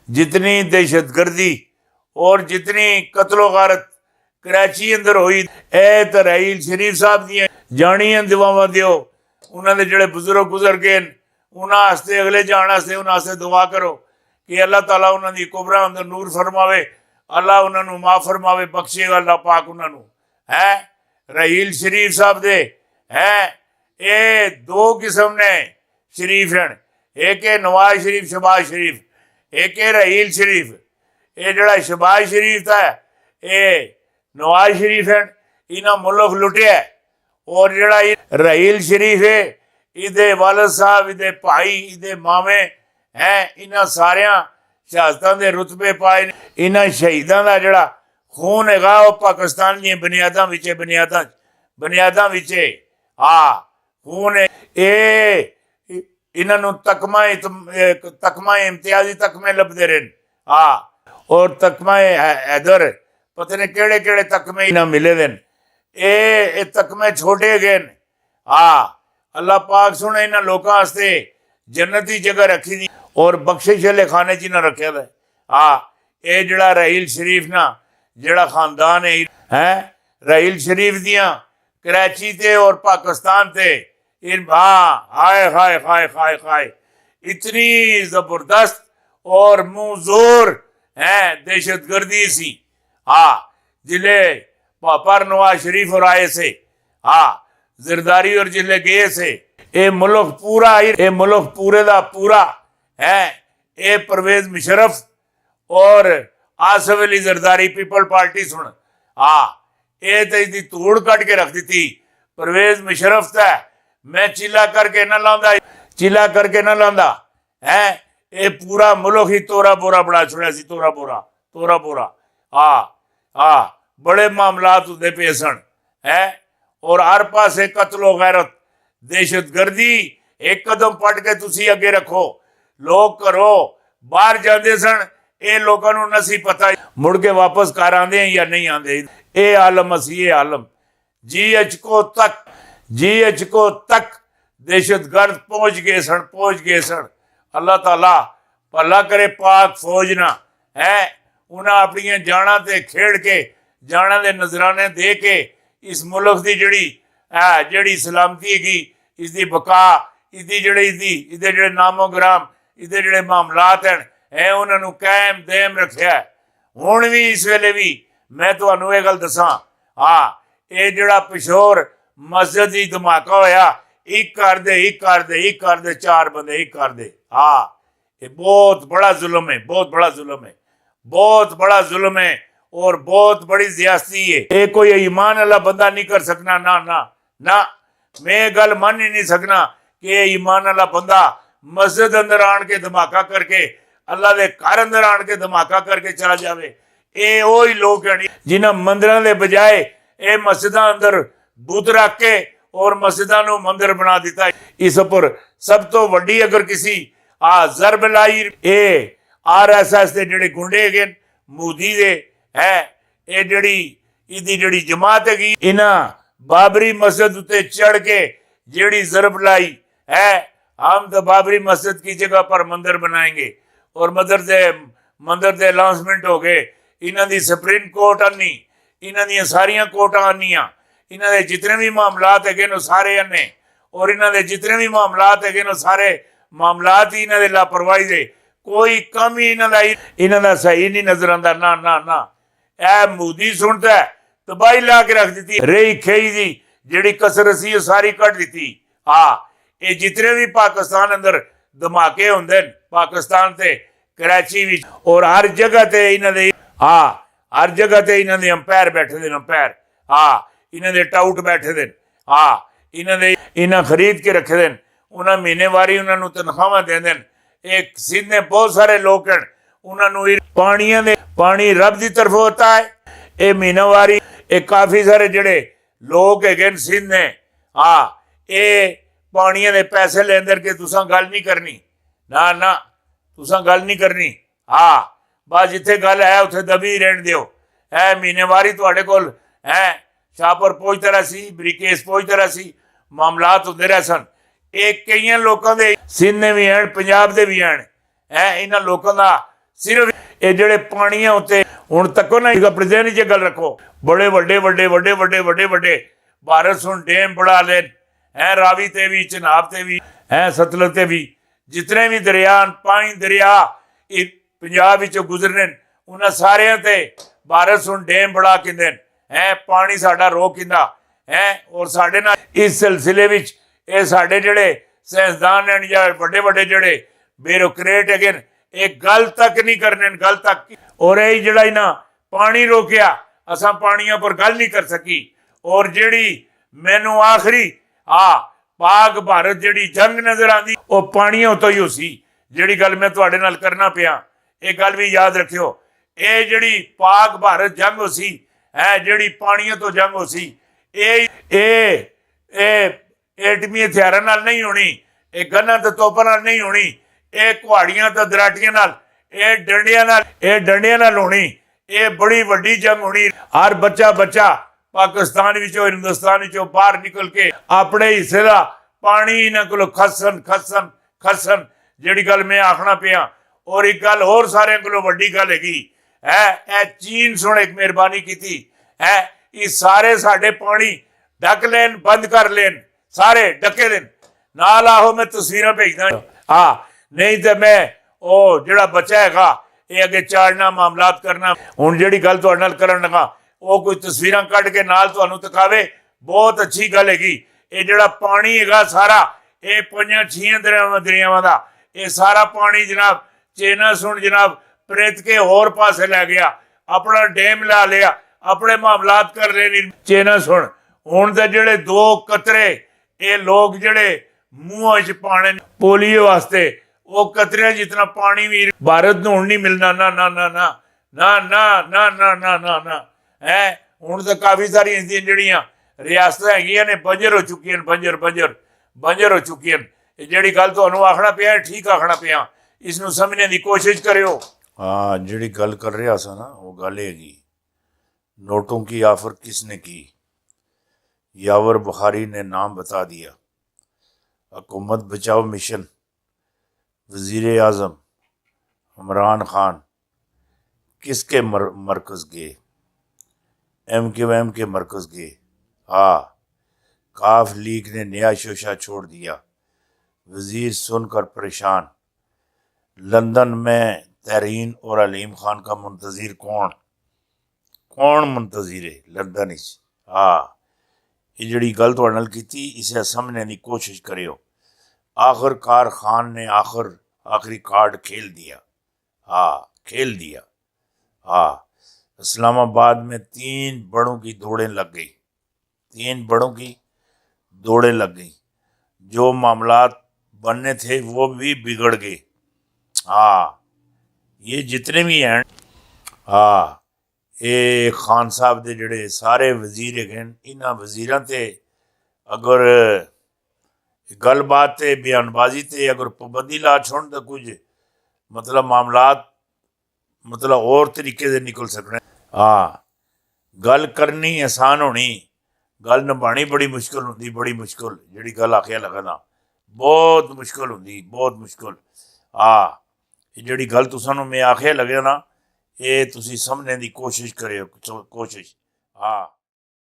जितनी दहशतगर्दी और जितनी कत्लो गारत कराची अंदर हुई, ए तो राहील शरीफ साहब दी जानियां दुआवां दिओ। उन्होंने जोड़े बुजुर्ग गुजर गए उन्होंने अगले जाने वास्ते उन्होंने दुआ करो कि अल्लाह ताला उन्होंने कुबरा अंदर नूर फरमावे, अल्लाह उन्होंने माफ फरमावे, बख्शे अल्लाह पाक उन्होंने है। राहील शरीफ साहब दे है ये दो किस्म ने शरीफ हैं, एक है नवाज शरीफ शहबाज शरीफ, एक है राहील शरीफ। ये जड़ा शहबाज शरीफ था ये नवाज शरीफ है, इन्हें मुल्क लुटिया। और जड़ा राहील शरीफ है इहदे वालद साहब, इहदे भाई, इहदे मामे हैं, इन्हां सारियां शहादतां दे रुतबे पाए। इन्हां शहीदां दा जड़ा खून हैगा वो पाकिस्तान दी बुनियादां विच बुनियादां विच खून है। ये इन्हां नूं तकमा इम्तियाजी तकमे लभदे रहे और तकमा हैदर पता नहीं केड़े केड़े तकमे इन्हां मिले दे। ये तकमे छोटे गए अल्लाह पाक सुने इन्हां लोकां वास्ते जन्नती जगह रखी दी और बख्शिश वाले खाने च इन्हां रखा दा। ये जड़ा राहील शरीफ ना जड़ा खानदान है राहील शरीफ दियां कराची ते और पाकिस्तान ते हाय हाय हाय हाय हाय इतनी जबरदस्त और मुंह जोर है दहशतगर्दी सी जिले पर नवाज शरीफ और आए से जरदारी और जिले गए से ये मुल्क पूरे दा पूरा है। ये परवेज मुशर्रफ और आसिफ अली जरदारी पीपल पार्टी सुन ये तो इसकी तोड़ कट के रख दी। परवेज मुशर्रफ था मैं चिल्ला करके ना लांदा है ये पूरा मुल्क ही तोरा बोरा बना छुड़िया सी। तोरा बोरा बड़े मामलात होंदे पे सन है और हर पासे कत्लो गैरत दहशतगर्दी एक कदम पट के तुसी अगे रखो। लोग करो बाहर जाते सन ये लोगों को नसी पता मुड़ के वापस घर आते हैं या नहीं आते। ये आलम असी ये आलम GH को तक दहशतगर्द पहुंच गए सन। अल्लाह ताला भला करे पाक फौज ना है उन्हें अपन जाना ते खेड़ के जाना दे नजराने दे के इस मुल्क की जड़ी सलामती हैगी इसकी बका इसकी जड़े नामो ग्राम इसके जड़े मामलात हैं उन्होंने कायम देम रखा है। हुण भी इस वेले भी मैं तुहानू ये गल दसा ये जड़ा पिशोर मस्जिद ही धमाका होया एक कर दे 4 बंदे एक कर दे ये बहुत बड़ा जुल्म है, बहुत बड़ा जुल्म है और बहुत बड़ी ज्यादती है। ये कोई ईमान वाला बंदा नहीं कर सकना ना मैं गल मान ही नहीं सकना कि ईमान वाला बंदा मस्जिद अंदर आन के धमाका करके अल्लाह के घर अंदर आन के धमाका करके चला जाए। ये वही लोग हैं जिन्हें मंदिरों के बजाय ये मस्जिद अंदर बुत रख के और मस्जिदों को मंदिर बना दिता। इस पर सब तो वड्डी अगर किसी जरब लाई RSS के जोड़े गुंडे गए मोदी दे है ये जड़ी जमात है इन्हां बाबरी मस्जिद उत्ते चढ़ के जेड़ी जरब लाई है हम तो बाबरी मस्जिद की जगह पर मंदिर बनाएंगे और मंदिर दे अनाउंसमेंट हो गए। इन्हां दी सुप्रीम कोर्ट आनी इन्हां दी सारियां कोर्टां आनियां इन्हां दे जितने भी मामलात है सारे आने और इन्हां दे जितने भी मामलात है सारे मामलात ही इन्हां दे लापरवाही दे कोई कम ही इन्हां दा सही नहीं नजर आंदा ना ए मोदी सुनता है तबाही ला के रख दी रही खेई दी जिहड़ी कसर सी सारी कट दी। ये जितने भी पाकिस्तान अंदर धमाके होंदे पाकिस्तान ते कराची विच और हर जगह ते इन्हां दे हर जगह ते इन्हां दे अंपायर बैठे दे अंपायर इन्हां दे टाउट बैठे दे इन्हां खरीद के रखे दे उन्हां महीनेवारी उन्हां नूं तनख्वाहां देंदे। एक सिंध में बहुत सारे लोग हैं उन्होंने पानी रब की तरफ होता है ये महीनावारी एक काफी सारे जड़े लोग है सिंध ने ये पानिया के पैसे लेंदे के तुसा गल नहीं करनी ना तुसा गल नहीं करनी बस जिथे गल है उत्थे दबी रहन दिओ। है महीनेवारी तुहाडे कोल है शाहपुर पहुंचता रहा सी ब्रिकेस पहुंचता रहा सी मामलात होंदे रहे सन। ये कई लोगों के सिंध ने भी हैं पंजाब के भी हैं इन्होंने लोगों का ਸਿਰਫ ਇਹ ਜਿਹੜੇ ਪਾਣੀਆਂ ਉੱਤੇ ਹੁਣ ਤੱਕੋ ਨਾ ਆਪਣੇ ਜ਼ਿਹਨ 'ਚ ਗੱਲ ਰੱਖੋ, ਬੜੇ ਵੱਡੇ ਭਾਰਤ ਹੁਣ ਡੈਮ ਬਣਾ ਲੈਣ ਹੈ, ਰਾਵੀ ਤੇ ਵੀ, ਚਨਾਬ ਤੇ ਵੀ ਹੈ, ਸਤਲੁਜ ਤੇ ਵੀ, ਜਿਤਨੇ ਵੀ ਦਰਿਆ ਪਾਣੀ ਦਰਿਆ ਇਹ ਪੰਜਾਬ ਵਿੱਚੋਂ ਗੁਜ਼ਰਨੇ ਉਹਨਾਂ ਸਾਰਿਆਂ ਤੇ ਭਾਰਤ ਹੁਣ ਡੈਮ ਬਣਾ ਕਿੰਦੇ ਹੈ, ਪਾਣੀ ਸਾਡਾ ਰੋਕ ਕਿੰਦਾ ਹੈ। ਔਰ ਸਾਡੇ ਨਾਲ ਇਸ ਸਿਲਸਿਲੇ ਵਿੱਚ ਇਹ ਸਾਡੇ ਜਿਹੜੇ ਸਾਇੰਸਦਾਨ ਨੇ ਜਾਂ ਵੱਡੇ ਜਿਹੜੇ ਬਿਊਰੋਕਰੇਟ ਹੈਗੇ ਇਹ ਗੱਲ ਤੱਕ ਨਹੀਂ ਕਰਨੇ, ਗੱਲ ਤੱਕ। ਔਰ ਇਹ ਜਿਹੜਾ ਇਹਨਾਂ ਪਾਣੀ ਰੋਕਿਆ ਅਸਾਂ ਪਾਣੀਆਂ ਪਰ ਗੱਲ ਨਹੀਂ ਕਰ ਸਕੀ। ਔਰ ਜਿਹੜੀ ਮੈਨੂੰ ਆਖਰੀ ਪਾਕ ਭਾਰਤ ਜਿਹੜੀ ਜੰਗ ਨਜ਼ਰ ਆਉਂਦੀ ਉਹ ਪਾਣੀਆਂ ਉੱਤੋਂ ਹੀ ਸੀ। ਜਿਹੜੀ ਗੱਲ ਮੈਂ ਤੁਹਾਡੇ ਨਾਲ ਕਰਨਾ ਪਿਆ ਇਹ ਗੱਲ ਵੀ ਯਾਦ ਰੱਖਿਓ, ਇਹ ਜਿਹੜੀ ਪਾਕ ਭਾਰਤ ਜੰਗ ਹੋ ਸੀ ਹੈ, ਜਿਹੜੀ ਪਾਣੀਆਂ ਤੋਂ ਜੰਗ ਹੋ ਸੀ, ਇਹ ਐਟਮੀ ਹਥਿਆਰਾਂ ਨਾਲ ਨਹੀਂ ਹੋਣੀ, ਇਹ ਗਨਾਂ ਤੇ ਤੋਪਾਂ ਨਾਲ ਨਹੀਂ ਹੋਣੀ, ਇਹ ਕੁਹਾੜੀਆਂ ਤੇ ਦਰਾਟੀਆਂ ਨਾਲ, ਇਹ ਡੰਡਿਆਂ ਨਾਲ ਹੋਣੀ। ਇਹ ਬੜੀ ਵੱਡੀ ਜੰਗ ਹੋਣੀ। ਹਰ ਬੱਚਾ ਪਾਕਿਸਤਾਨ ਵਿੱਚੋਂ ਹਿੰਦੁਸਤਾਨ ਵਿੱਚੋਂ ਬਾਹਰ ਨਿਕਲ ਕੇ ਆਪਣੇ ਹਿੱਸੇ ਦਾ ਪਾਣੀ ਇਹਨਾਂ ਕੋਲੋਂ ਖਸਨ ਜਿਹੜੀ ਗੱਲ ਮੈਂ ਆਖਣਾ ਪਿਆ। ਔਰ ਇੱਕ ਗੱਲ ਹੋਰ ਸਾਰਿਆਂ ਕੋਲੋਂ ਵੱਡੀ ਗੱਲ ਹੈਗੀ ਹੈ, ਇਹ ਚੀਨ ਸੁਣ ਇੱਕ ਮਿਹਰਬਾਨੀ ਕੀਤੀ ਹੈ, ਇਹ ਸਾਰੇ ਸਾਡੇ ਪਾਣੀ ਢੱਕ ਲੈਣ, ਬੰਦ ਕਰ ਲੈਣ, ਸਾਰੇ ਢੱਕੇ ਦੇਣ। ਨਾਲ ਆਹੋ ਮੈਂ ਤਸਵੀਰਾਂ ਭੇਜਦਾ ਨਹੀਂ ਤੇ ਮੈਂ ਉਹ ਜਿਹੜਾ ਬੱਚਾ ਹੈਗਾ ਇਹ ਅੱਗੇ ਚਾੜਨਾ ਮਾਮਲਾਤ ਕਰਨਾ। ਹੁਣ ਜਿਹੜੀ ਗੱਲ ਤੁਹਾਡੇ ਨਾਲ ਕਰਨ ਲੱਗਾ ਉਹ ਕੋਈ ਤਸਵੀਰਾਂ ਕੱਢ ਕੇ ਨਾਲ ਤੁਹਾਨੂੰ ਦਿਖਾਵੇ, ਬਹੁਤ ਅੱਛੀ ਗੱਲ ਹੈਗੀ। ਇਹ ਜਿਹੜਾ ਪਾਣੀ ਹੈਗਾ ਸਾਰਾ ਇਹ 5-6 ਦਰਿਆਵਾਂ ਦਾ ਇਹ ਸਾਰਾ ਪਾਣੀ ਜਨਾਬ ਚੇਨਾ ਸੁਣ ਜਨਾਬ ਪ੍ਰੇਤ ਕੇ ਹੋਰ ਪਾਸੇ ਲੈ ਗਿਆ, ਆਪਣਾ ਡੈਮ ਲਾ ਲਿਆ, ਆਪਣੇ ਮਾਮਲਾਤ ਕਰ ਰਹੇ ਨੇ। ਚੇਨਾ ਸੁਣ ਹੁਣ ਦੇ ਜਿਹੜੇ 2 ਕਤਰੇ ਇਹ ਲੋਕ ਜਿਹੜੇ ਮੂੰਹਾਂ 'ਚ ਪਾਣੇ ਪੋਲੀਓ ਵਾਸਤੇ, ਉਹ ਕਤਰਿਆਂ ਜਿਤਨਾ ਪਾਣੀ ਵੀ ਭਾਰਤ ਨੂੰ ਹੁਣ ਨਹੀਂ ਮਿਲਣਾ। ਨਾ ਹੈ। ਹੁਣ ਤਾਂ ਕਾਫੀ ਸਾਰੀਆਂ ਜਿਹੜੀਆਂ ਰਿਆਸਤਾਂ ਹੈਗੀਆਂ ਨੇ ਬੰਜਰ ਹੋ ਚੁੱਕੀਆਂ, ਬੰਜਰ ਹੋ ਚੁੱਕੀਆਂ। ਇਹ ਜਿਹੜੀ ਗੱਲ ਤੁਹਾਨੂੰ ਆਖਣਾ ਪਿਆ ਠੀਕ ਆਖਣਾ ਪਿਆ, ਇਸ ਨੂੰ ਸਮਝਣ ਦੀ ਕੋਸ਼ਿਸ਼ ਕਰਿਓ। ਜਿਹੜੀ ਗੱਲ ਕਰ ਰਿਹਾ ਸੀ ਨਾ ਉਹ ਗੱਲ ਹੈਗੀ, नोटों की ऑफर किसने की? यावर बुखारी ने नाम बता दिया। हुकूमत बचाओ मिशन, वज़ीर आज़म इमरान खान किसके मरकज़ गए? MQM के मरकज़ गए। काफ लीग ने नया शोशा छोड़ दिया, वज़ीर सुनकर परेशान। लंदन में तहरीन और अलीम खान का मुंतज़िर कौन मुंतज़िर है लंदन? ये जड़ी गल तुहाडे नाल कीती इसे समझने की कोशिश करियो। आखिरकार खान ने आखिरी कार्ड खेल दिया। इस्लामाबाद में 3 बड़ों की दौड़ें लग गई। जो मामलात बनने थे वो भी बिगड़ गए। ये जितने भी हैं ये खान साहब के जोड़े सारे वजीर है, इन्होंने वजीर से अगर गलबात से बयानबाजी से अगर पाबंदी ला छोड़ तो कुछ मतलब मामलात मतलब और तरीके से निकल सकने। गल करनी आसान होनी, गल निभानी बड़ी मुश्किल होंगी, बड़ी मुश्किल जी गल आखिया लगना बहुत मुश्किल होंगी, बहुत मुश्किल। ये जी गल तुसानू मैं आखिया लगे ना ये तुसी समझने की कोशिश करियो, कोशिश।